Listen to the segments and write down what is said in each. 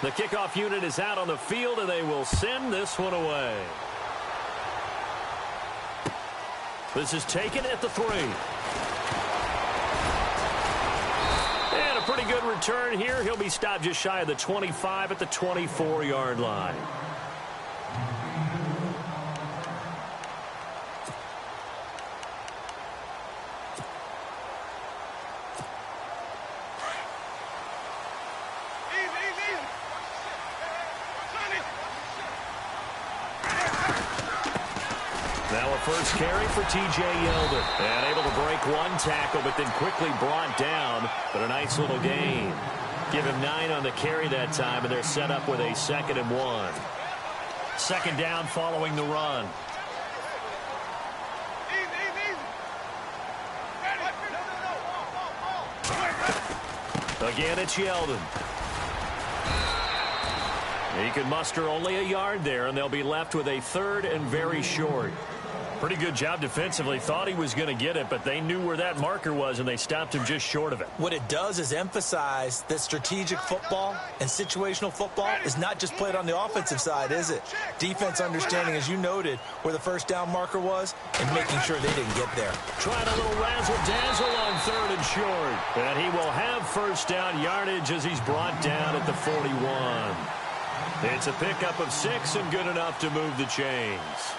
The kickoff unit is out on the field, and they will send this one away. This is taken at the 3. And a pretty good return here. He'll be stopped just shy of the 25 at the 24-yard line. Now a first carry for T.J. Yeldon. And able to break one tackle, but then quickly brought down. But a nice little gain. Give him 9 on the carry that time, and they're set up with a 2nd and 1. Second down following the run. Again, it's Yeldon. He can muster only a yard there, and they'll be left with a 3rd and very short. Pretty good job defensively. Thought he was going to get it, but they knew where that marker was, and they stopped him just short of it. What it does is emphasize that strategic football and situational football is not just played on the offensive side, is it? Defense understanding, as you noted, where the first down marker was and making sure they didn't get there. Trying a little razzle-dazzle on 3rd and short. And he will have first down yardage as he's brought down at the 41. It's a pickup of 6 and good enough to move the chains.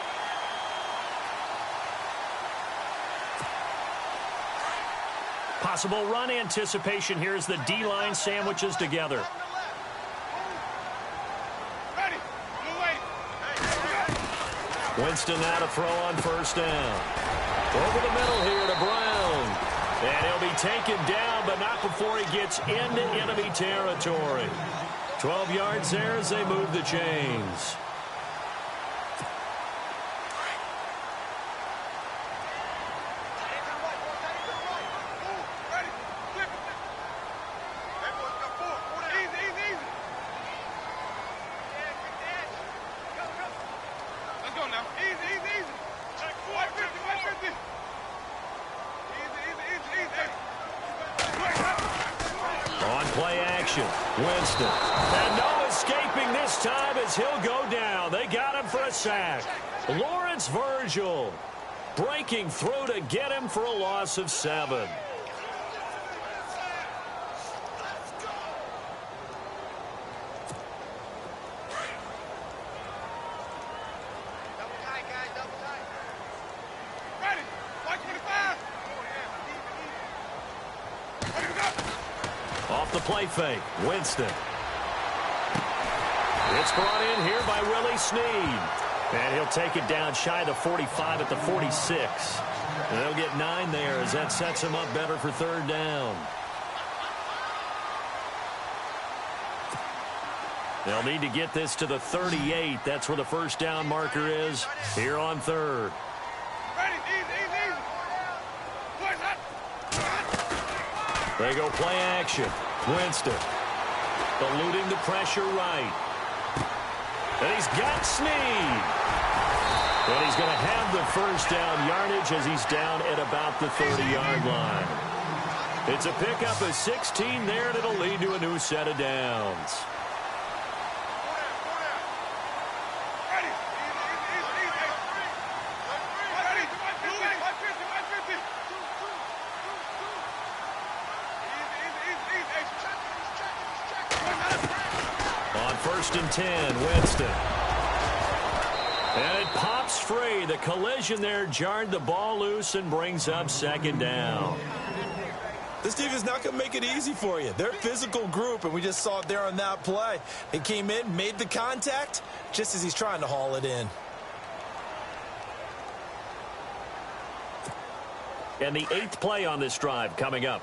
Possible run anticipation here as the D-line sandwiches together. Winston now to throw on first down. Over the middle here to Brown. And he'll be taken down, but not before he gets into enemy territory. 12 yards there as they move the chains. Winston. And no escaping this time as he'll go down. They got him for a sack. Lawrence Virgil breaking through to get him for a loss of 7. Off the play fake, Winston. It's brought in here by Willie Snead. And he'll take it down shy of the 45 at the 46. And they'll get 9 there as that sets him up better for 3rd down. They'll need to get this to the 38. That's where the first down marker is here on 3rd. They go play action. Winston eluding the pressure right. And he's got Snead. And he's going to have the first down yardage as he's down at about the 30-yard line. It's a pickup of 16 there, and it'll lead to a new set of downs. On 1st and 10, Winston. And it pops free. The collision there jarred the ball loose and brings up 2nd down. This team is not going to make it easy for you. They're a physical group, and we just saw it there on that play. They came in, made the contact, just as he's trying to haul it in. And the 8th play on this drive coming up.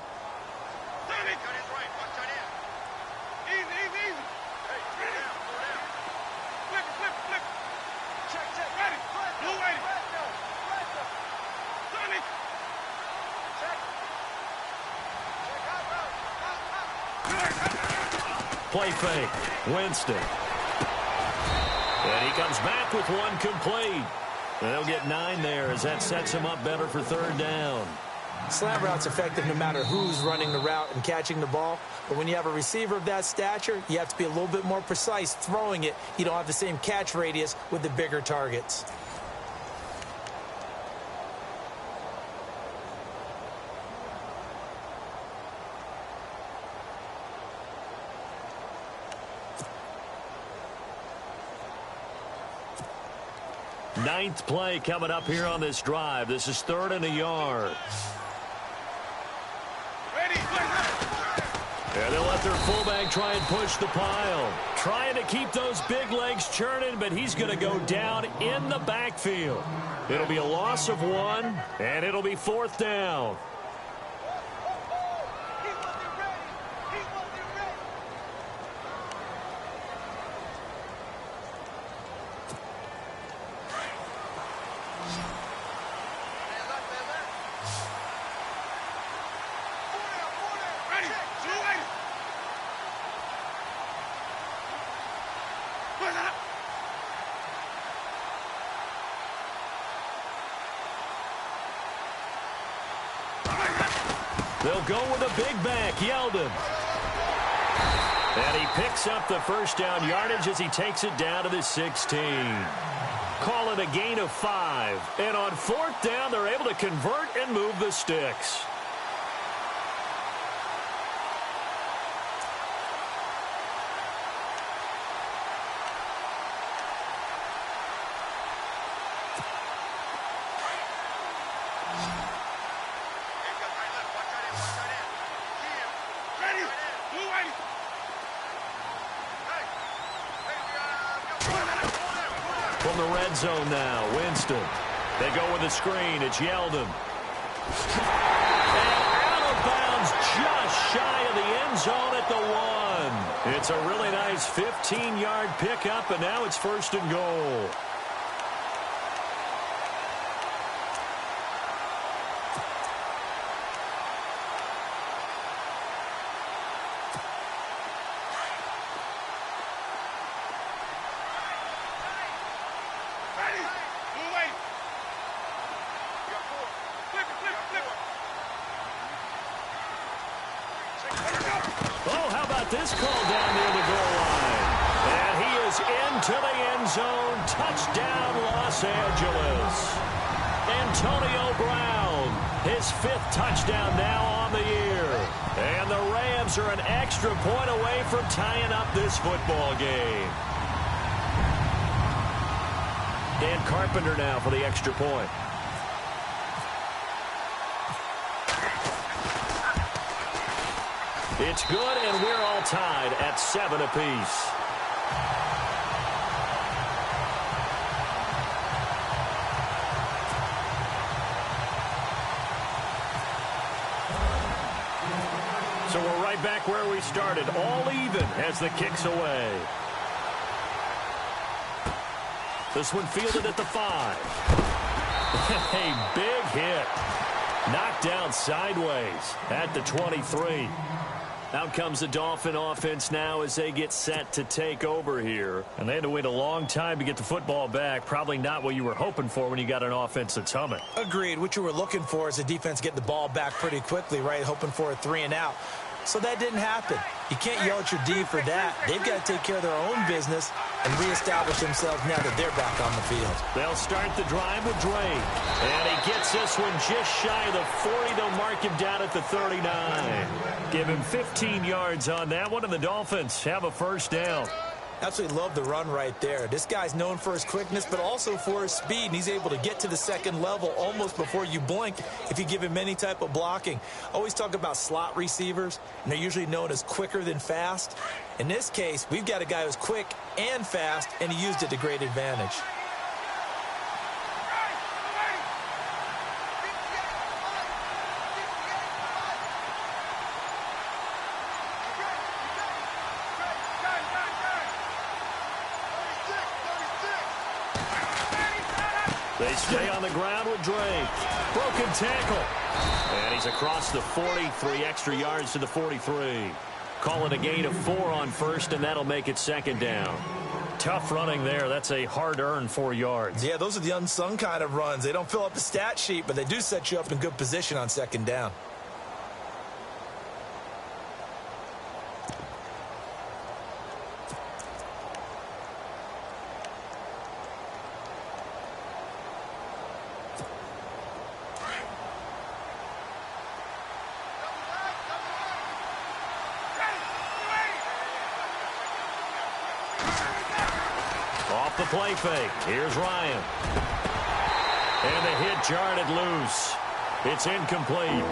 Play fake, Winston. And he comes back with one complete. And they'll get 9 there as that sets him up better for 3rd down. Slant route's effective no matter who's running the route and catching the ball. But when you have a receiver of that stature, you have to be a little bit more precise throwing it. You don't have the same catch radius with the bigger targets. Ninth play coming up here on this drive. This is 3rd and a yard. And they'll let their fullback try and push the pile. Trying to keep those big legs churning, but he's going to go down in the backfield. It'll be a loss of 1, and it'll be 4th down. They'll go with a big back, Yeldon. And he picks up the first down yardage as he takes it down to the 16. Call it a gain of 5. And on 4th down, they're able to convert and move the sticks. From the red zone now, Winston. They go with a screen. It's Yeldon. And out of bounds just shy of the end zone at the 1. It's a really nice 15-yard pickup, and now it's 1st and goal. Oh, how about this call down near the goal line? And he is into the end zone. Touchdown, Los Angeles. Antonio Brown, his 5th touchdown now on the year. And the Rams are an extra point away from tying up this football game. Dan Carpenter now for the extra point. It's good, and we're all tied at 7 apiece. So we're right back where we started, all even as the kick's away. This one fielded at the 5. A big hit. Knocked down sideways at the 23. Out comes the Dolphin offense now as they get set to take over here. And they had to wait a long time to get the football back. Probably not what you were hoping for when you got an offense that's humming. Agreed. What you were looking for is the defense getting the ball back pretty quickly, right? Hoping for a 3 and out. So that didn't happen. You can't yell at your D for that. They've got to take care of their own business and reestablish themselves now that they're back on the field. They'll start the drive with Drake. And he gets this one just shy of the 40. They'll mark him down at the 39. Give him 15 yards on that one, and the Dolphins have a 1st down. Absolutely love the run right there. This guy's known for his quickness, but also for his speed, and he's able to get to the 2nd level almost before you blink if you give him any type of blocking. Always talk about slot receivers, and they're usually known as quicker than fast. In this case, we've got a guy who's quick and fast, and he used it to great advantage. They stay on the ground with Drake. Broken tackle. And he's across the 40, 3 extra yards to the 43. Call it a gain of 4 on 1st, and that'll make it 2nd down. Tough running there. That's a hard-earned 4 yards. Yeah, those are the unsung kind of runs. They don't fill up the stat sheet, but they do set you up in good position on second down. Off the play fake. Here's Ryan. And the hit jarred it loose. It's incomplete.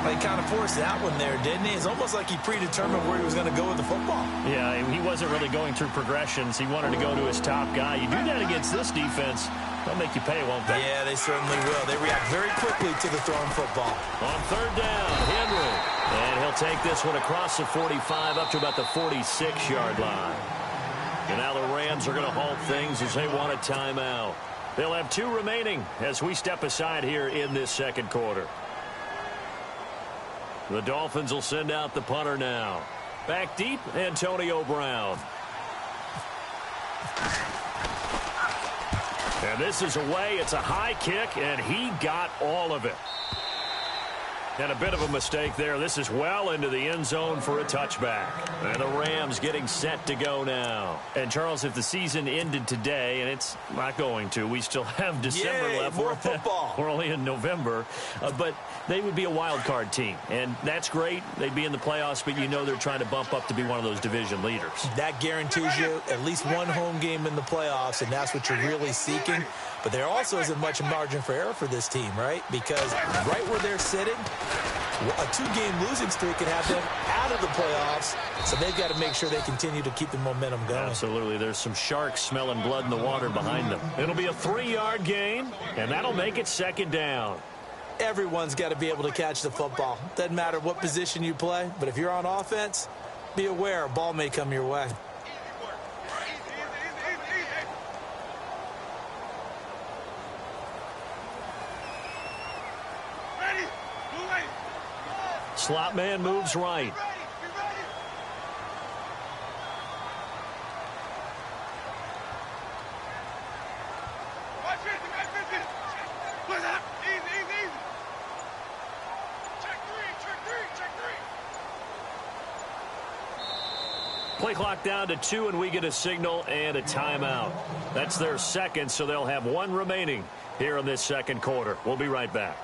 He kind of forced that one there, didn't he? It's almost like he predetermined where he was going to go with the football. Yeah, he wasn't really going through progressions. He wanted to go to his top guy. You do that against this defense, they'll make you pay, won't they? Yeah, they certainly will. They react very quickly to the thrown football. On third down, Henry. And he'll take this one across the 45 up to about the 46-yard line. And now the Rams are going to halt things as they want a timeout. They'll have 2 remaining as we step aside here in this second quarter. The Dolphins will send out the punter now. Back deep, Antonio Brown. And this is away. It's a high kick, and he got all of it. And a bit of a mistake there. This is well into the end zone for a touchback. And the Rams getting set to go now. And, Charles, if the season ended today, and it's not going to, we still have December left. More football. We're only in November. But they would be a wild card team. And that's great. They'd be in the playoffs, but you know they're trying to bump up to be one of those division leaders. That guarantees you at least one home game in the playoffs, and that's what you're really seeking. But there also isn't much margin for error for this team, right? Because right where they're sitting, a 2-game losing streak could have them out of the playoffs, so they've got to make sure they continue to keep the momentum going. Absolutely. There's some sharks smelling blood in the water behind them. It'll be a 3-yard gain, and that'll make it second down. Everyone's got to be able to catch the football. Doesn't matter what position you play, but if you're on offense, be aware a ball may come your way. Slot man moves right. Play clock down to 2, and we get a signal and a timeout. That's their second, so they'll have 1 remaining here in this second quarter. We'll be right back.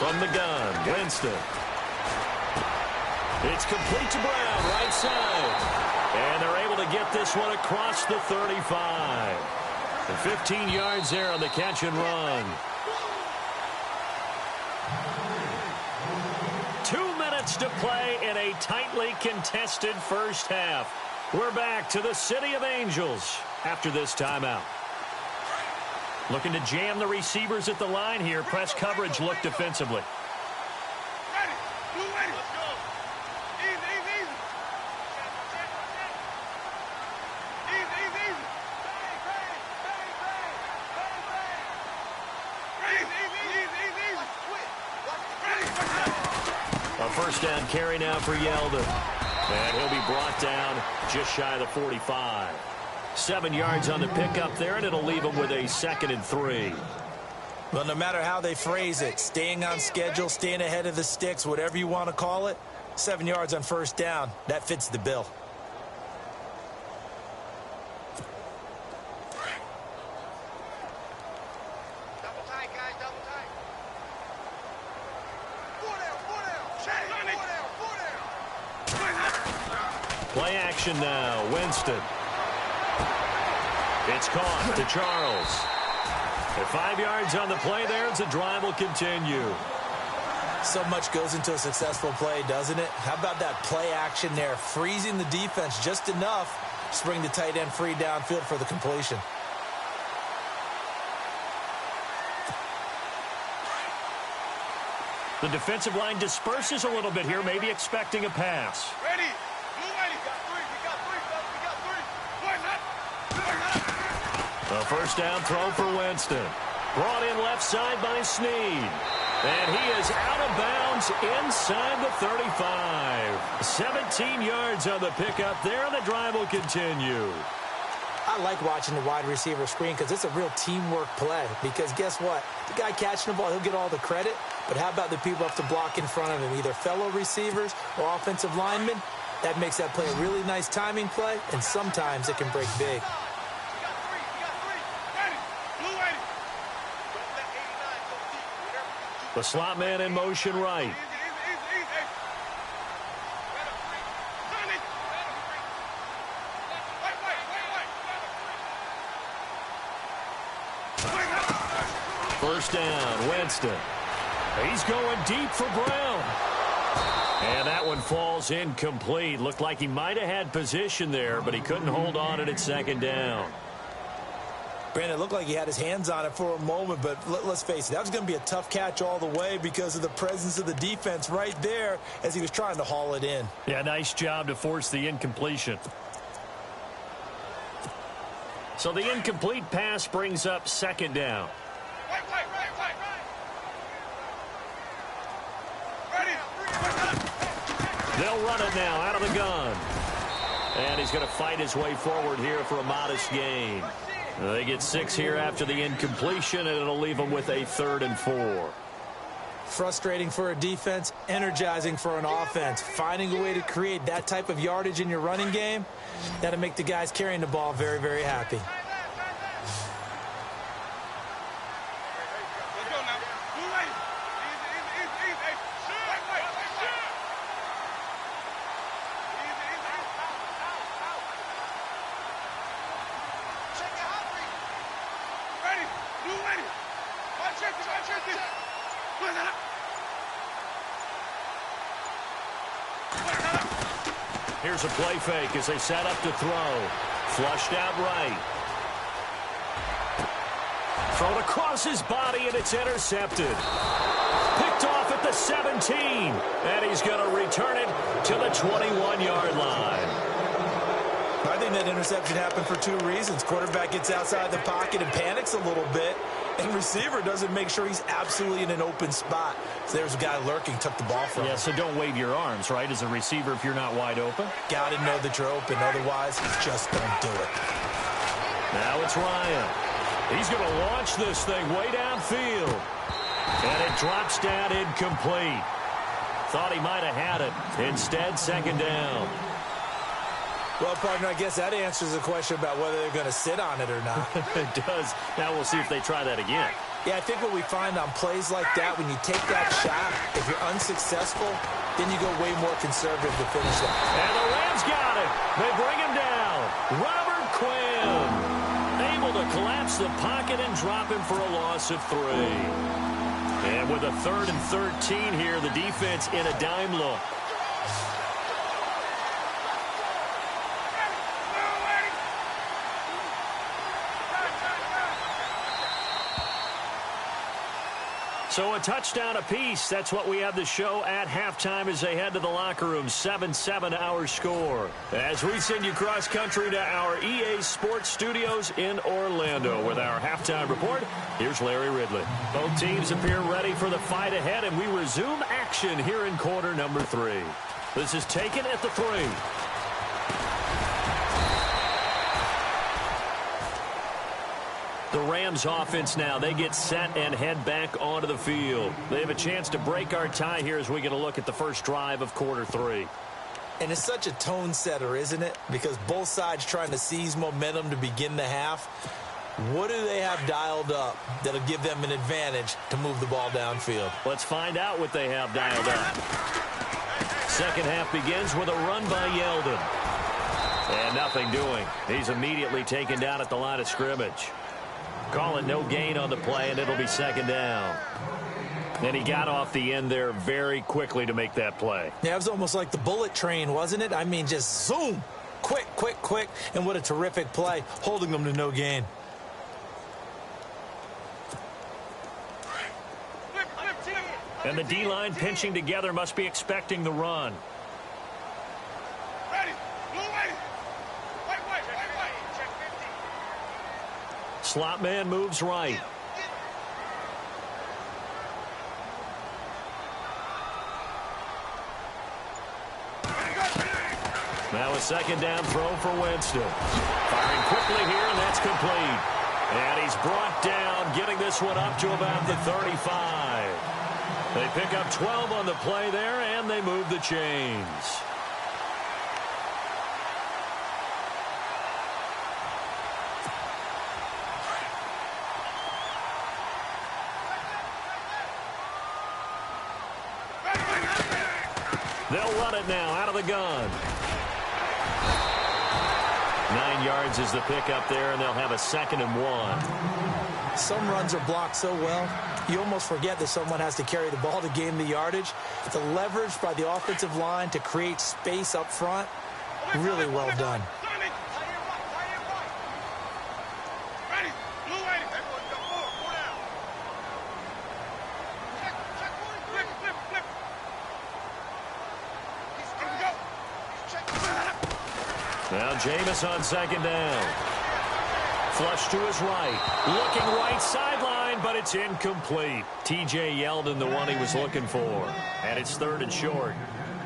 From the gun, Winston. It's complete to Brown, right side. And they're able to get this one across the 35. And 15 yards there on the catch and run. 2 minutes to play in a tightly contested first half. We're back to the City of Angels after this timeout. Looking to jam the receivers at the line here. Press coverage look defensively. A first down carry now for Yeldon. And he'll be brought down just shy of the 45. 7 yards on the pickup there, and it'll leave him with a 2nd and 3. Well, no matter how they phrase it, staying on schedule, staying ahead of the sticks, whatever you want to call it, 7 yards on first down, that fits the bill. Double tight, guys, double tight. Play action now. Winston. It's caught to Charles. At 5 yards on the play there, as the drive will continue. So much goes into a successful play, doesn't it? How about that play action there, freezing the defense just enough to bring the tight end free downfield for the completion. The defensive line disperses a little bit here, maybe expecting a pass. Ready. Blue ready. We got three. We got three, fellas. We got three. A first down throw for Winston. Brought in left side by Snead. And he is out of bounds inside the 35. 17 yards on the pickup there. The drive will continue. I like watching the wide receiver screen because it's a real teamwork play. Because guess what? The guy catching the ball, he'll get all the credit. But how about the people up to block in front of him, either fellow receivers or offensive linemen? That makes that play a really nice timing play, and sometimes it can break big. The slot man in motion right. First down, Winston. He's going deep for Brown. And that one falls incomplete. Looked like he might have had position there, but he couldn't hold on to it at second down. Brandon, it looked like he had his hands on it for a moment, but let's face it, that was going to be a tough catch all the way because of the presence of the defense right there as he was trying to haul it in. Yeah, nice job to force the incompletion. So the incomplete pass brings up second down. They'll run it now out of the gun. And he's going to fight his way forward here for a modest gain. They get 6 here after the incompletion, and it'll leave them with a 3rd and 4. Frustrating for a defense, energizing for an offense. Finding a way to create that type of yardage in your running game, that'll make the guys carrying the ball very, very happy. Here's a play fake as they set up to throw. Flushed out right. Thrown across his body, and it's intercepted. Picked off at the 17. And he's going to return it to the 21-yard line. I think that interception happened for 2 reasons. Quarterback gets outside the pocket and panics a little bit, and receiver doesn't make sure he's absolutely in an open spot. So there's a guy lurking, took the ball from him. Yeah, so don't wave your arms, right, as a receiver if you're not wide open. Got to know that you're open. Otherwise, just don't do it. Now it's Ryan. He's going to launch this thing way downfield. And it drops down incomplete. Thought he might have had it. Instead, second down. Well, partner, I guess that answers the question about whether they're going to sit on it or not. It does. Now we'll see if they try that again. Yeah, I think what we find on plays like that, when you take that shot, if you're unsuccessful, then you go way more conservative to finish that. And the Rams got it. They bring him down. Robert Quinn able to collapse the pocket and drop him for a loss of 3. And with a 3rd and 13 here, the defense in a dime look. So a touchdown apiece. That's what we have to show at halftime as they head to the locker room. 7-7 our score. As we send you cross country to our EA Sports Studios in Orlando with our halftime report, here's Larry Ridley. Both teams appear ready for the fight ahead, and we resume action here in quarter number 3. This is taken at the 3. The Rams offense now, they get set and head back onto the field. They have a chance to break our tie here as we get a look at the first drive of quarter 3. And it's such a tone setter, isn't it? Because both sides trying to seize momentum to begin the half. What do they have dialed up that'll give them an advantage to move the ball downfield? Let's find out what they have dialed up. Second half begins with a run by Yeldon. And nothing doing. He's immediately taken down at the line of scrimmage. Call it no gain on the play, and it'll be second down. And he got off the end there very quickly to make that play. Yeah, it was almost like the bullet train, wasn't it? I mean, just zoom. Quick, quick, quick. And what a terrific play, holding them to no gain. And the D-line pinching together must be expecting the run. Ready. Blue ready. White. Check 50. Slot man moves right. Now a second down throw for Winston. Firing quickly here, and that's complete. And he's brought down, getting this one up to about the 35. They pick up 12 on the play there, and they move the chains. They'll run it now out of the gun. 9 yards is the pickup there, and they'll have a 2nd and 1. Some runs are blocked so well, you almost forget that someone has to carry the ball to gain the yardage. The leverage by the offensive line to create space up front, really well done. Ready. Blue ready. Everyone go forward. 4 down. Check. Flip. Now Jameis on 2nd down. Flush to his right. Looking right sideline, but it's incomplete. T.J. Yeldon, the one he was looking for. And it's 3rd and short.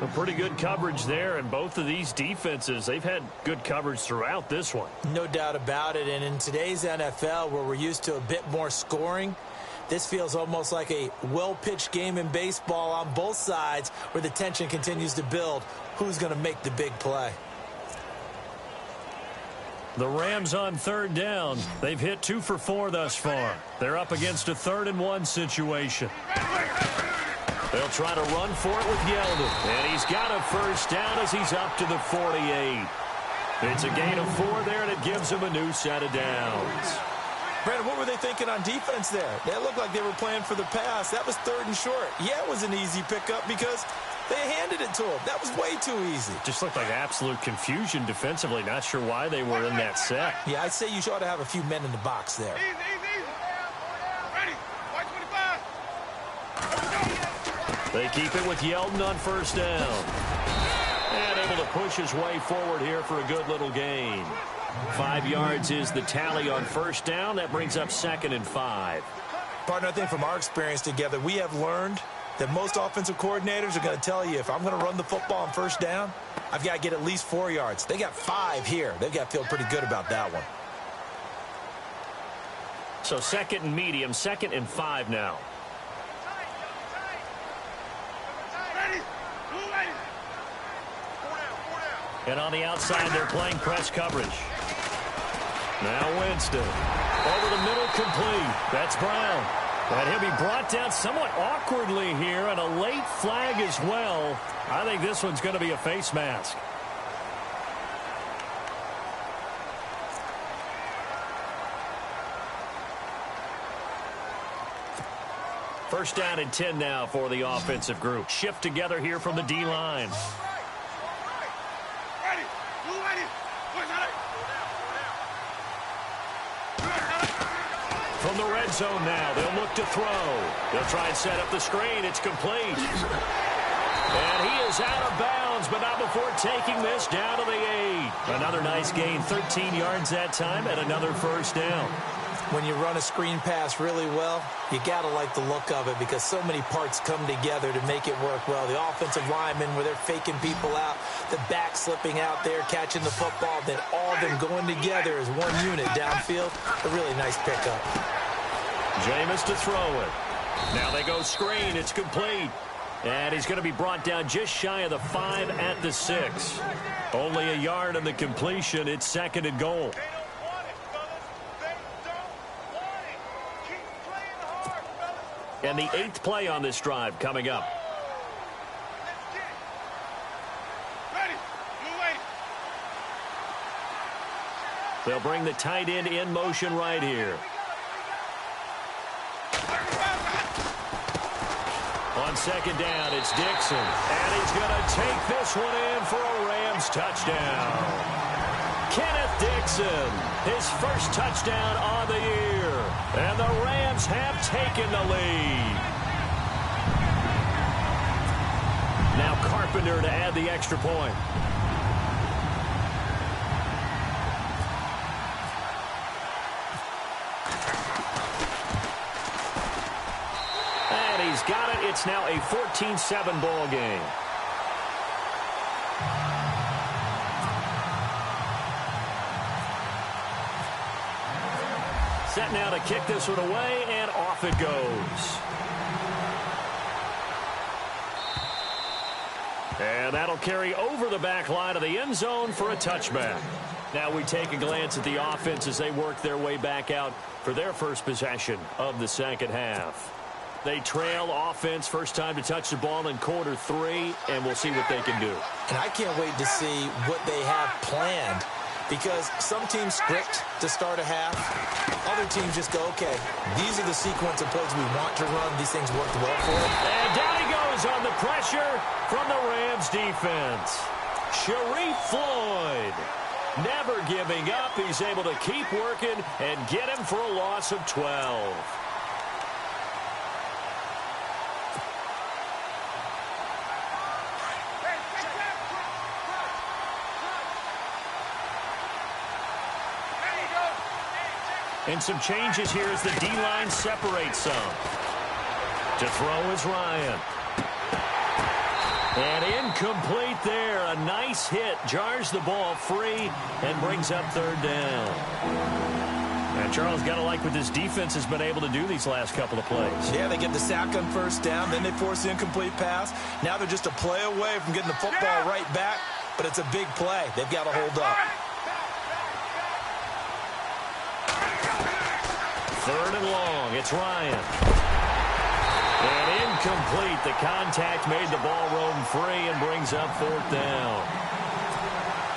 A pretty good coverage there, and both of these defenses, they've had good coverage throughout this one. No doubt about it, and in today's NFL, where we're used to a bit more scoring, this feels almost like a well-pitched game in baseball on both sides where the tension continues to build. Who's going to make the big play? The Rams on 3rd down. They've hit 2 for 4 thus far. They're up against a 3rd and 1 situation. They'll try to run for it with Yeldon. And he's got a 1st down as he's up to the 48. It's a gain of 4 there, and it gives him a new set of downs. Brandon, what were they thinking on defense there? That looked like they were playing for the pass. That was 3rd and short. Yeah, it was an easy pickup because they handed it to him. That was way too easy. Just looked like absolute confusion defensively. Not sure why they were in that set. Yeah, I'd say you ought to have a few men in the box there. Easy. Ready. White 25. They keep it with Yeldon on 1st down. And able to push his way forward here for a good little gain. 5 yards is the tally on 1st down. That brings up 2nd and 5. Partner, I think from our experience together, we have learned that most offensive coordinators are going to tell you, if I'm going to run the football on 1st down, I've got to get at least 4 yards. They got 5 here. They've got to feel pretty good about that one. So 2nd and medium, 2nd and 5 now. Ready. Blue ready. 4 down. And on the outside, they're playing press coverage. Now Winston. Over the middle, complete. That's Brown. And he'll be brought down somewhat awkwardly here, and a late flag as well. I think this one's going to be a face mask. First down and 10 now for the offensive group. Shift together here from the D-line. Ready. Blue ready. From the red zone now, they'll look to throw. They'll try and set up the screen. It's complete. And he is out of bounds, but not before taking this down to the 8. Another nice gain, 13 yards that time, and another 1st down. When you run a screen pass really well, you got to like the look of it because so many parts come together to make it work well. The offensive linemen, where they're faking people out, the back slipping out there, catching the football, then all of them going together as one unit downfield. A really nice pickup. Jameis to throw it. Now they go screen. It's complete. And he's going to be brought down just shy of the 5 at the 6. Only a yard on the completion. It's 2nd and goal. And the 8th play on this drive coming up. They'll bring the tight end in motion right here. On 2nd down, it's Dixon. And he's going to take this one in for a Rams touchdown. Kenneth Dixon, his 1st touchdown on the year. And the Rams have taken the lead. Now Carpenter to add the extra point. And he's got it. It's now a 14-7 ball game. Set now to kick this one away, and off it goes. And that'll carry over the back line of the end zone for a touchback. Now we take a glance at the offense as they work their way back out for their first possession of the second half. They trail offense, first time to touch the ball in quarter 3, and we'll see what they can do. And I can't wait to see what they have planned, because some teams script to start a half. Other teams just go, okay, these are the sequence of plays we want to run. These things worked well for them. And down he goes on the pressure from the Rams defense. Sharif Floyd never giving up. He's able to keep working and get him for a loss of 12. And some changes here as the D-line separates some. To throw is Ryan. And incomplete there. A nice hit. Jars the ball free and brings up third down. And Charles, got to like what this defense has been able to do these last couple of plays. Yeah, they get the sack on first down. Then they force the incomplete pass. Now they're just a play away from getting the football right back. But it's a big play. They've got to hold up. Third and long. It's Ryan. And incomplete. The contact made the ball roam free and brings up fourth down.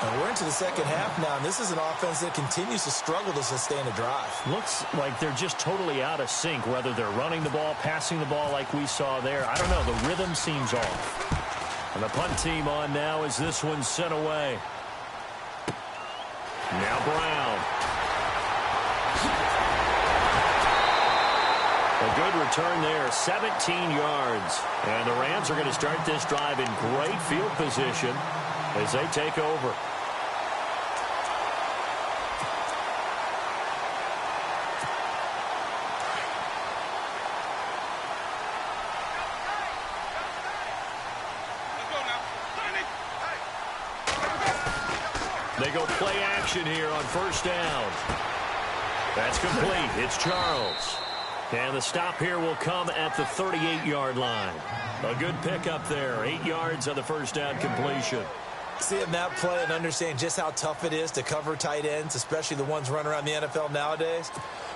And we're into the second half now, and this is an offense that continues to struggle to sustain a drive. Looks like they're just totally out of sync, whether they're running the ball, passing the ball like we saw there. I don't know. The rhythm seems off. And the punt team on now as this one's sent away. Now Brown. A good return there, 17 yards. And the Rams are going to start this drive in great field position as they take over. They go play action here on first down. That's complete. It's Charles. And the stop here will come at the 38-yard line. A good pickup there. 8 yards on the first down completion. Seeing that play and understanding just how tough it is to cover tight ends, especially the ones running around the NFL nowadays,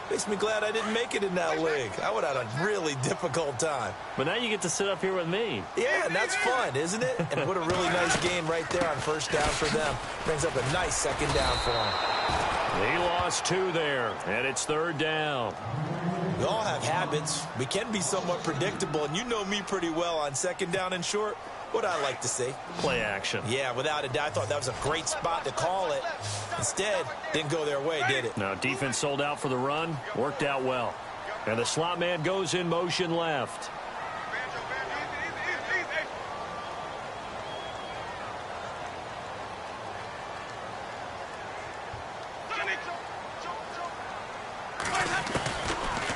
makes me glad I didn't make it in that league. I would have had a really difficult time. But now you get to sit up here with me. Yeah, and that's fun, isn't it? And what a really nice game right there on first down for them. Brings up a nice second down for them. He lost 2 there, and it's third down. We all have habits. We can be somewhat predictable, and you know me pretty well on second down and short. What I like to see. Play action. Yeah, without a doubt. I thought that was a great spot to call it. Instead, didn't go their way, did it? Now, defense sold out for the run. Worked out well. And the slot man goes in motion left.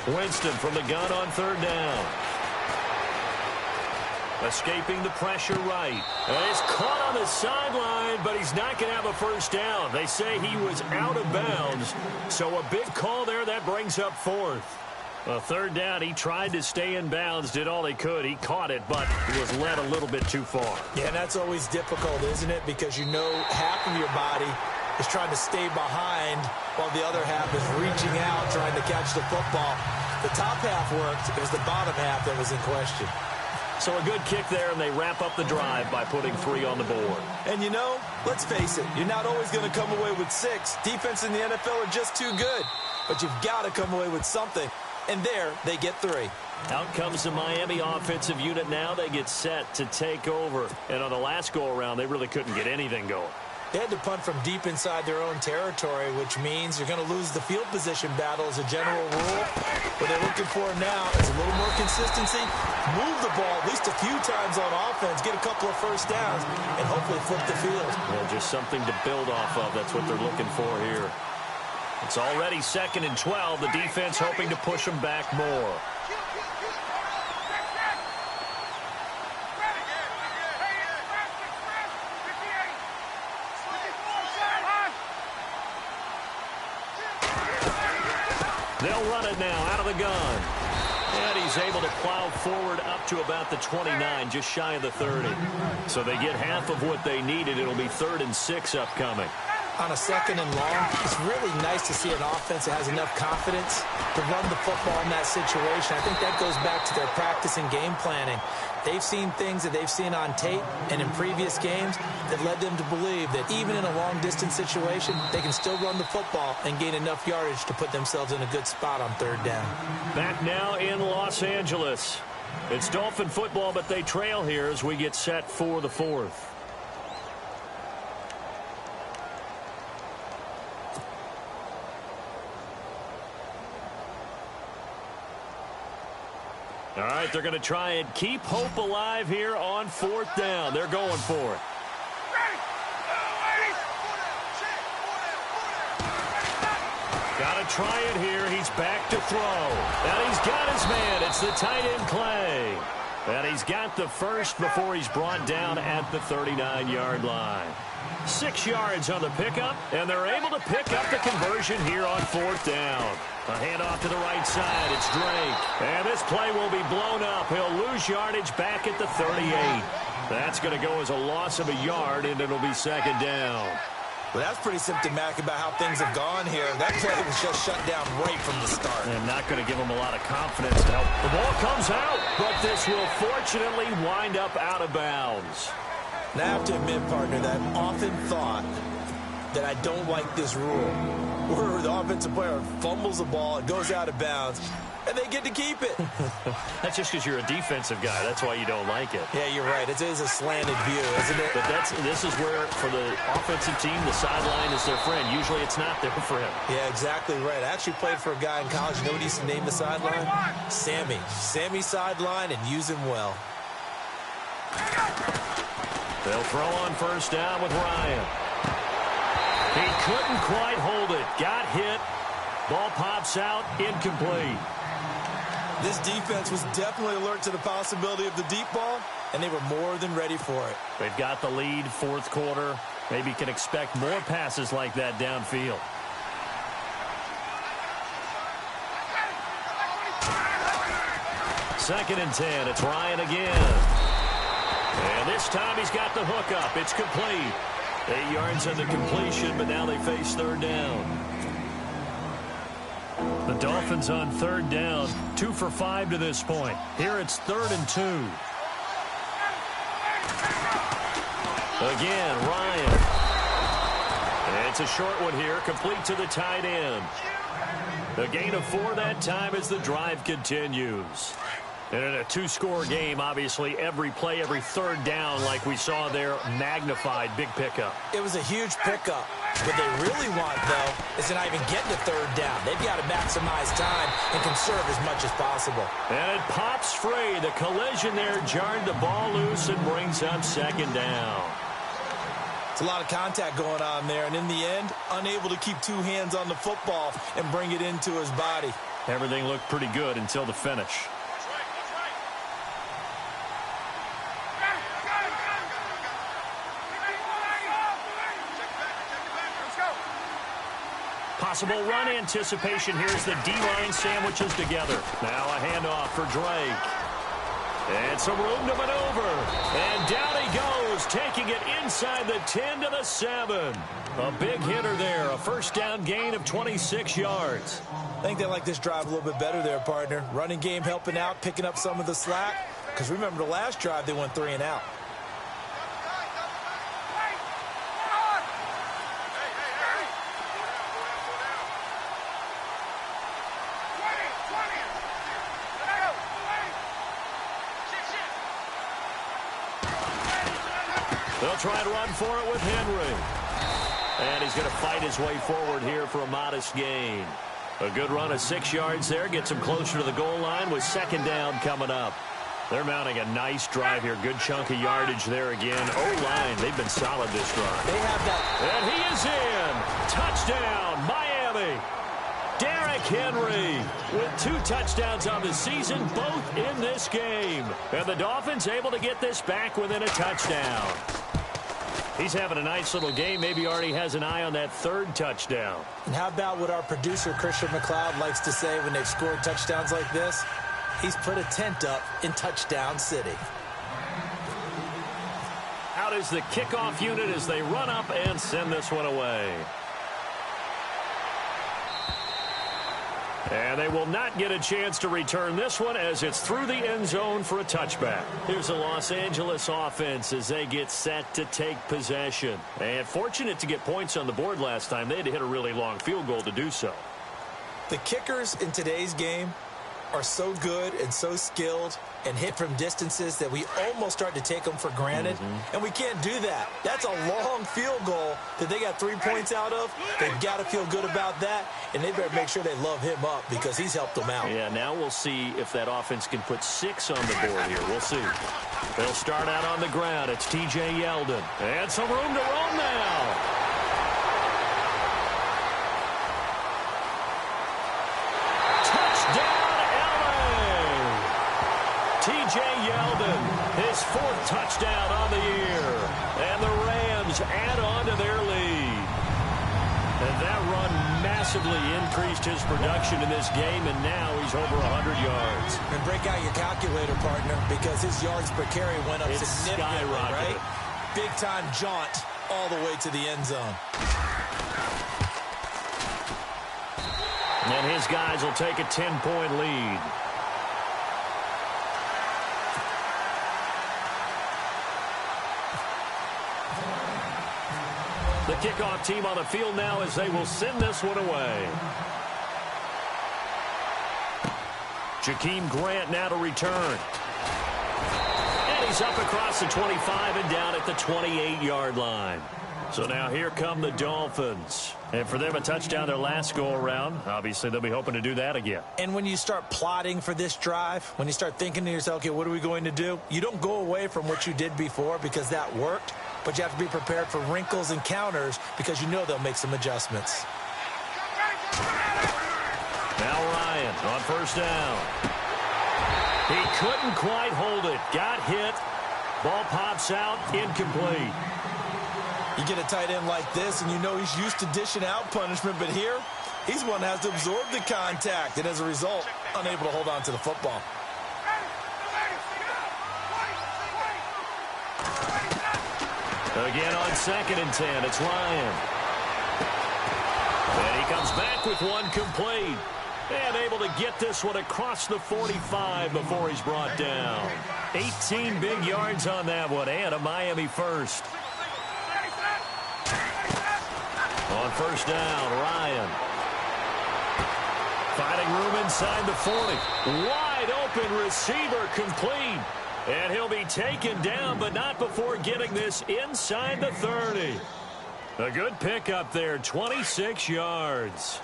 Winston from the gun on third down. Escaping the pressure right. And he's caught on the sideline, but he's not going to have a first down. They say he was out of bounds. So a big call there. That brings up fourth. A third down, he tried to stay in bounds, did all he could. He caught it, but he was led a little bit too far. Yeah, and that's always difficult, isn't it? Because you know half of your body is trying to stay behind while the other half is reaching out, trying to catch the football. The top half worked. It was the bottom half that was in question. So a good kick there, and they wrap up the drive by putting 3 on the board. And you know, let's face it, you're not always going to come away with 6. Defense in the NFL are just too good. But you've got to come away with something. And there, they get 3. Out comes the Miami offensive unit now. They get set to take over. And on the last go-around, they really couldn't get anything going. They had to punt from deep inside their own territory, which means you're going to lose the field position battle as a general rule. What they're looking for now is a little more consistency, move the ball at least a few times on offense, get a couple of first downs, and hopefully flip the field. Well, just something to build off of. That's what they're looking for here. It's already 2nd and 12. The defense hoping to push them back more. They'll run it now out of the gun. And he's able to plow forward up to about the 29, just shy of the 30. So they get half of what they needed. It'll be 3rd and 6 upcoming. On a 2nd and long, it's really nice to see an offense that has enough confidence to run the football in that situation. I think that goes back to their practice and game planning. They've seen things that they've seen on tape and in previous games that led them to believe that even in a long-distance situation, they can still run the football and gain enough yardage to put themselves in a good spot on 3rd down. Back now in Los Angeles. It's Dolphin football, but they trail here as we get set for the 4th. All right, they're going to try and keep hope alive here on 4th down. They're going for it. Got to try it here. He's back to throw. And he's got his man. It's the tight end Clay. And he's got the first before he's brought down at the 39-yard line. 6 yards on the pickup, and they're able to pick up the conversion here on 4th down. A handoff to the right side. It's Drake. And this play will be blown up. He'll lose yardage back at the 38. That's going to go as a loss of a yard, and it'll be 2nd down. Well, that's pretty symptomatic about how things have gone here. That play was just shut down right from the start. And not going to give them a lot of confidence to help. The ball comes out, but this will fortunately wind up out of bounds. And I have to admit, partner, that I've often thought that I don't like this rule, where the offensive player fumbles the ball, it goes out of bounds, and they get to keep it. That's just because you're a defensive guy. That's why you don't like it. Yeah, you're right. It is a slanted view, isn't it? But this is where, for the offensive team, the sideline is their friend. Usually it's not there for him. Yeah, exactly right. I actually played for a guy in college. You know what he used to name the sideline? Sammy. Sammy sideline, and use him well. They'll throw on 1st down with Ryan. He couldn't quite hold it. Got hit. Ball pops out. Incomplete. This defense was definitely alert to the possibility of the deep ball, and they were more than ready for it. They've got the lead, 4th quarter. Maybe can expect more passes like that downfield. Second and 10. It's Ryan again. And this time he's got the hook up. It's complete. 8 yards on the completion, but now they face 3rd down. The Dolphins on 3rd down, 2 for 5 to this point. Here it's 3rd and 2. Again, Ryan. And it's a short one here, complete to the tight end. A gain of 4 that time as the drive continues. And in a 2-score game, obviously, every play, every 3rd down, like we saw there, magnified, big pickup. It was a huge pickup. What they really want, though, is to not even get to 3rd down. They've got to maximize time and conserve as much as possible. And it pops free. The collision there jarred the ball loose and brings up 2nd down. It's a lot of contact going on there, and in the end, unable to keep 2 hands on the football and bring it into his body. Everything looked pretty good until the finish. Possible run anticipation. Here's the D-line sandwiches together. Now a handoff for Drake. And some room to maneuver. And down he goes, taking it inside the 10 to the 7. A big hitter there. A 1st down gain of 26 yards. I think they like this drive a little bit better there, partner. Running game helping out, picking up some of the slack. Because remember the last drive, they went 3 and out. They'll try to run for it with Henry. And he's going to fight his way forward here for a modest gain. A good run of 6 yards there. Gets him closer to the goal line with second down coming up. They're mounting a nice drive here. Good chunk of yardage there again. O-line, they've been solid this drive. They have that. And he is in. Touchdown, Miami. Derrick Henry with 2 touchdowns on the season, both in this game. And the Dolphins able to get this back within a touchdown. He's having a nice little game. Maybe already has an eye on that 3rd touchdown. And how about what our producer, Christian McLeod, likes to say when they've scored touchdowns like this? He's put a tent up in Touchdown City. Out is the kickoff unit as they run up and send this one away. And they will not get a chance to return this one as it's through the end zone for a touchback. Here's the Los Angeles offense as they get set to take possession. And fortunate to get points on the board last time. They had to hit a really long field goal to do so. The kickers in today's game are so good and so skilled and hit from distances that we almost start to take them for granted. And we can't do that. That's a long field goal that they got 3 points out of. They've got to feel good about that, and they better make sure they love him up because he's helped them out. Yeah, now we'll see if that offense can put 6 on the board here. We'll see. They'll start out on the ground. It's T.J. Yeldon. And some room to roam now. T.J. Yeldon, his 4th touchdown on the year. And the Rams add on to their lead. And that run massively increased his production in this game, and now he's over 100 yards. And break out your calculator, partner, because his yards per carry went up significantly, right? Big-time jaunt all the way to the end zone. And his guys will take a 10-point lead. The kickoff team on the field now as they will send this one away. Jakeem Grant now to return. And he's up across the 25 and down at the 28-yard line. So now here come the Dolphins. And for them, a touchdown their last go-around. Obviously, they'll be hoping to do that again. And when you start plotting for this drive, when you start thinking to yourself, okay, what are we going to do? You don't go away from what you did before because that worked. But you have to be prepared for wrinkles and counters because you know they'll make some adjustments. Now Ryan on first down. He couldn't quite hold it. Got hit. Ball pops out. Incomplete. You get a tight end like this, and you know he's used to dishing out punishment. But here, he's one that has to absorb the contact. And as a result, unable to hold on to the football. Again on 2nd and 10, it's Ryan. And he comes back with one complete. And able to get this one across the 45 before he's brought down. 18 big yards on that one, and a Miami first. On first down, Ryan. Finding room inside the 40. Wide open receiver complete. And he'll be taken down, but not before getting this inside the 30. A good pickup there, 26 yards.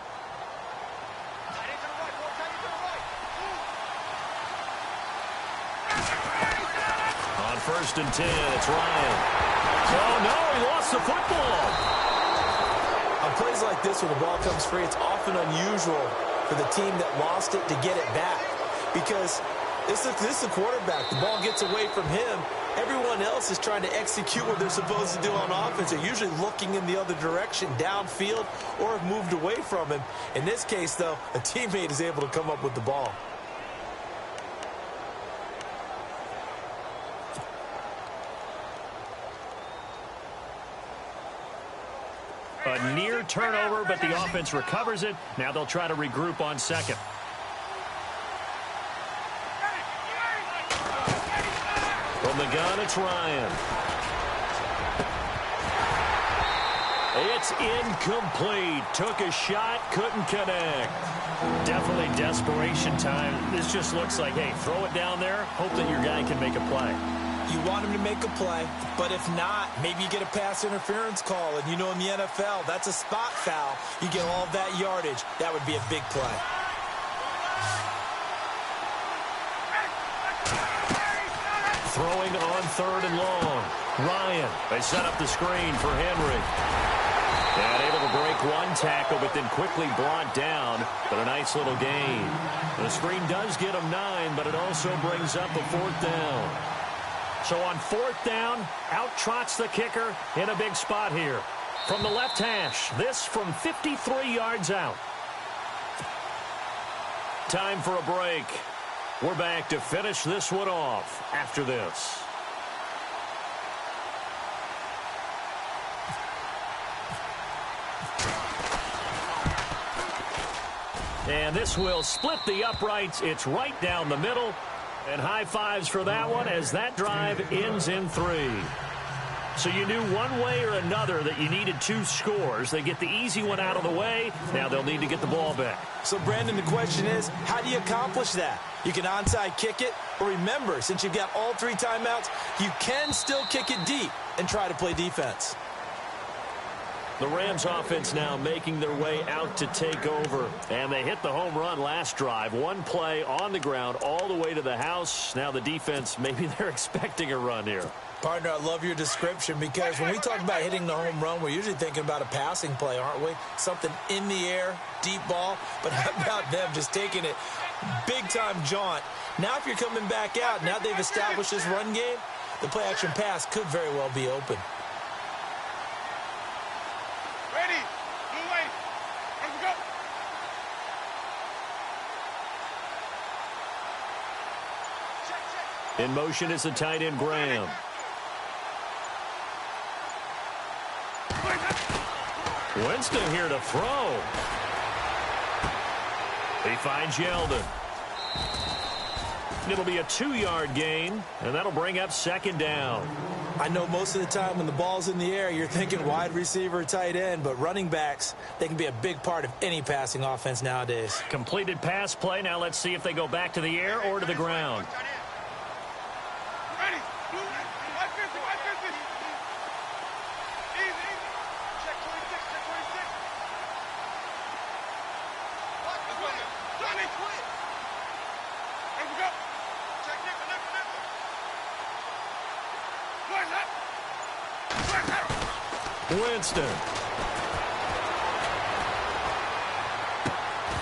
On 1st and 10, it's Ryan. Oh, no, he lost the football. On plays like this, when the ball comes free, it's often unusual for the team that lost it to get it back. Because this is the quarterback. The ball gets away from him. Everyone else is trying to execute what they're supposed to do on offense. They're usually looking in the other direction, downfield, or have moved away from him. In this case, though, a teammate is able to come up with the ball. A near turnover, but the offense recovers it. Now they'll try to regroup on 2nd. From the gun, it's Ryan. It's incomplete. Took a shot, couldn't connect. Definitely desperation time. This just looks like, hey, throw it down there, hope that your guy can make a play. You want him to make a play, but if not, maybe you get a pass interference call, and you know in the NFL, that's a spot foul. You get all that yardage. That would be a big play. Throwing on 3rd and long. Ryan, they set up the screen for Henry. And able to break one tackle, but then quickly brought down. But a nice little gain. The screen does get him 9, but it also brings up a 4th down. So on 4th down, out trots the kicker in a big spot here. From the left hash, this from 53 yards out. Time for a break. We're back to finish this one off after this. And this will split the uprights. It's right down the middle. And high fives for that one as that drive ends in 3. So you knew one way or another that you needed 2 scores. They get the easy one out of the way. Now they'll need to get the ball back. So, Brandon, the question is, how do you accomplish that? You can onside kick it. But remember, since you've got all 3 timeouts, you can still kick it deep and try to play defense. The Rams offense now making their way out to take over. And they hit the home run last drive. One play on the ground all the way to the house. Now the defense, maybe they're expecting a run here. Partner, I love your description because when we talk about hitting the home run, we're usually thinking about a passing play, aren't we? Something in the air, deep ball. But how about them just taking it big-time jaunt? Now if you're coming back out, now they've established this run game, the play-action pass could very well be open. Ready. Blue lane. Let's go. In motion is the tight end, Graham. Winston here to throw. He finds Yeldon. It'll be a 2-yard gain, and that'll bring up 2nd down. I know most of the time when the ball's in the air, you're thinking wide receiver, tight end, but running backs, they can be a big part of any passing offense nowadays. Completed pass play. Now let's see if they go back to the air or to the ground. Ready. Blue lane. White 50. White 50. Easy. Easy. Check 26. Check 26. Let's go. Johnny. Let's go. Check nickel. Nickel. Nickel. Winston.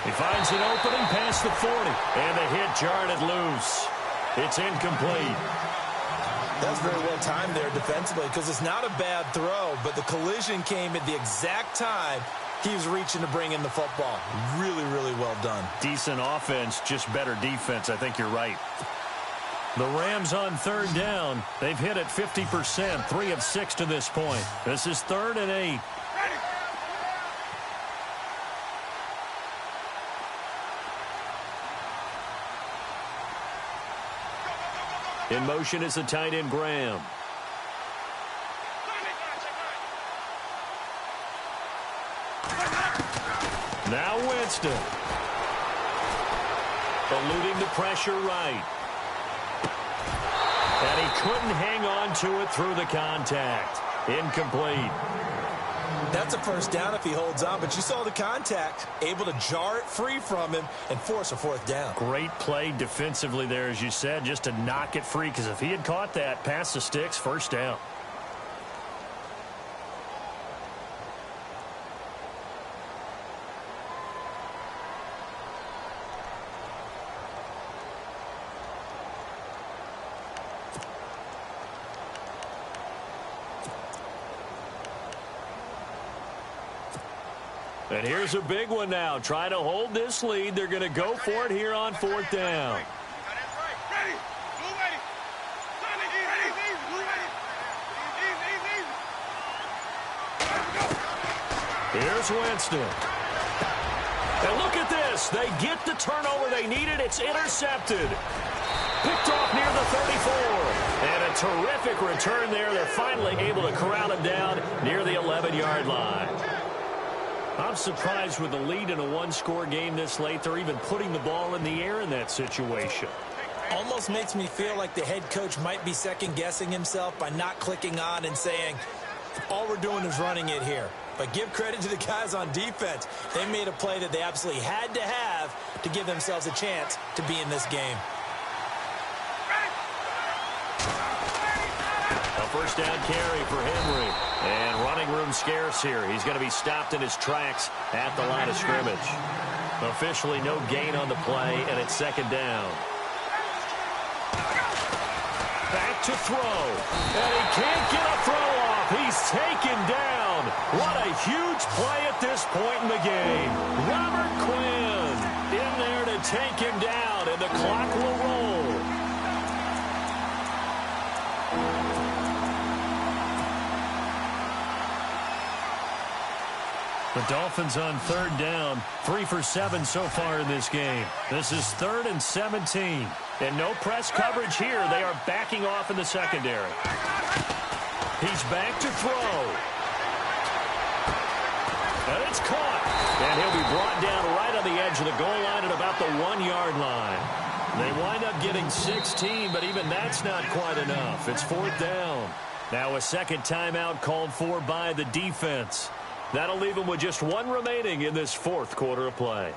He finds an opening past the 40. And the hit jarred it loose. It's incomplete. That's very well timed there defensively because it's not a bad throw, but the collision came at the exact time he was reaching to bring in the football. Really, really well done. Decent offense, just better defense. I think you're right. The Rams on 3rd down. They've hit it 50%, 3 of 6 to this point. This is 3rd and 8. In motion is the tight end, Graham. Now Winston. Eluding the pressure right. And he couldn't hang on to it through the contact. Incomplete. That's a first down if he holds on, but you saw the contact, able to jar it free from him and force a 4th down. Great play defensively there, as you said, just to knock it free, because if he had caught that, past the sticks, 1st down. And here's a big one now. Trying to hold this lead. They're going to go for it here on 4th down. Ready. Blue ready. Johnny, easy. Easy. Blue ready. Easy. Easy. Here's Winston. And look at this. They get the turnover they needed. It's intercepted. Picked off near the 34. And a terrific return there. They're finally able to corral him down near the 11-yard line. I'm surprised with the lead in a 1-score game this late. They're even putting the ball in the air in that situation. Almost makes me feel like the head coach might be second-guessing himself by not clicking on and saying, all we're doing is running it here. But give credit to the guys on defense. They made a play that they absolutely had to have to give themselves a chance to be in this game. A first down carry for Henry. And running room scarce here. He's going to be stopped in his tracks at the line of scrimmage. Officially no gain on the play, and it's second down. Back to throw. And he can't get a throw off. He's taken down. What a huge play at this point in the game. Robert Quinn in there to take him down, and the clock will roll. The Dolphins on third down, 3 for 7 so far in this game. This is 3rd and 17. And no press coverage here. They are backing off in the secondary. He's back to throw. And it's caught. And he'll be brought down right on the edge of the goal line at about the 1-yard line. They wind up getting 16, but even that's not quite enough. It's 4th down. Now a second timeout called for by the defense. That'll leave them with just 1 remaining in this 4th quarter of play.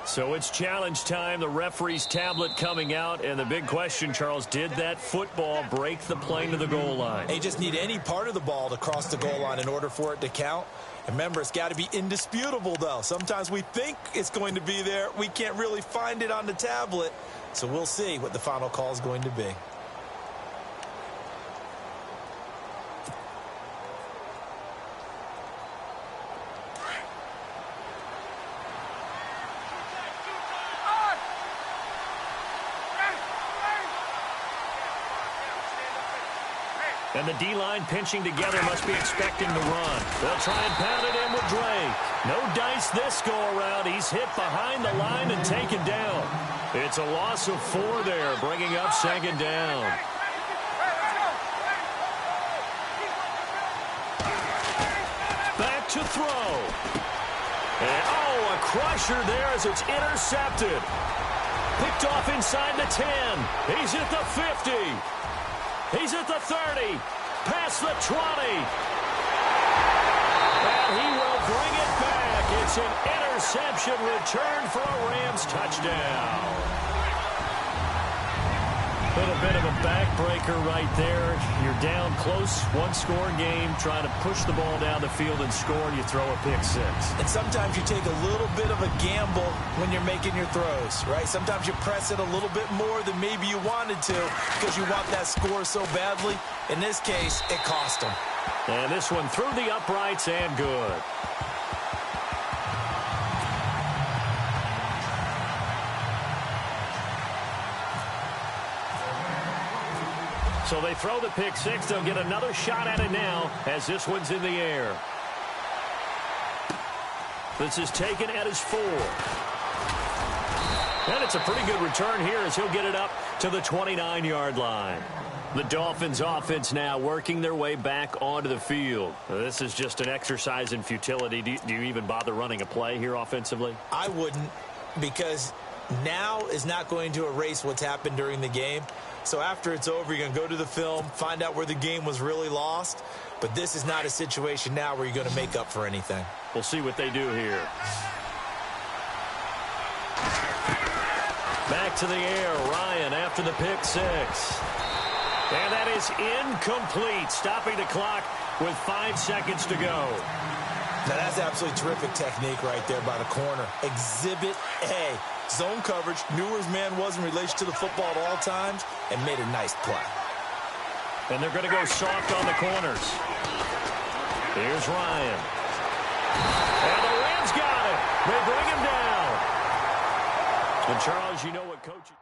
So it's challenge time. The referee's tablet coming out. And the big question, Charles, did that football break the plane to the goal line? They just need any part of the ball to cross the goal line in order for it to count. And remember, it's got to be indisputable, though. Sometimes we think it's going to be there. We can't really find it on the tablet. So we'll see what the final call is going to be. And the D-line pinching together must be expecting to run. They'll try and pound it in with Drake. No dice this go-around. He's hit behind the line and taken down. It's a loss of 4 there, bringing up second down. Back to throw. And, oh, a crusher there as it's intercepted. Picked off inside the 10. He's at the 50. He's at the 30, past the 20. And he will bring it back. It's an interception return for a Rams touchdown. A little bit of a backbreaker right there. You're down close, 1-score game, trying to push the ball down the field and score, and you throw a pick 6. And sometimes you take a little bit of a gamble when you're making your throws, right? Sometimes you press it a little bit more than maybe you wanted to because you want that score so badly. In this case, it cost them. And this one through the uprights and good. So they throw the pick 6. They'll get another shot at it now as this one's in the air. This is taken at his 4. And it's a pretty good return here as he'll get it up to the 29-yard line. The Dolphins offense now working their way back onto the field. This is just an exercise in futility. Do you even bother running a play here offensively? I wouldn't, because now is not going to erase what's happened during the game. So after it's over, you're going to go to the film, find out where the game was really lost. But this is not a situation now where you're going to make up for anything. We'll see what they do here. Back to the air, Ryan after the pick 6. And that is incomplete, stopping the clock with 5 seconds to go. Now that's absolutely terrific technique right there by the corner. Exhibit A. Zone coverage, knew where his man was in relation to the football at all times, and made a nice play. And they're going to go soft on the corners. Here's Ryan. And the Rams got it. They bring him down. And Charles, you know what coach...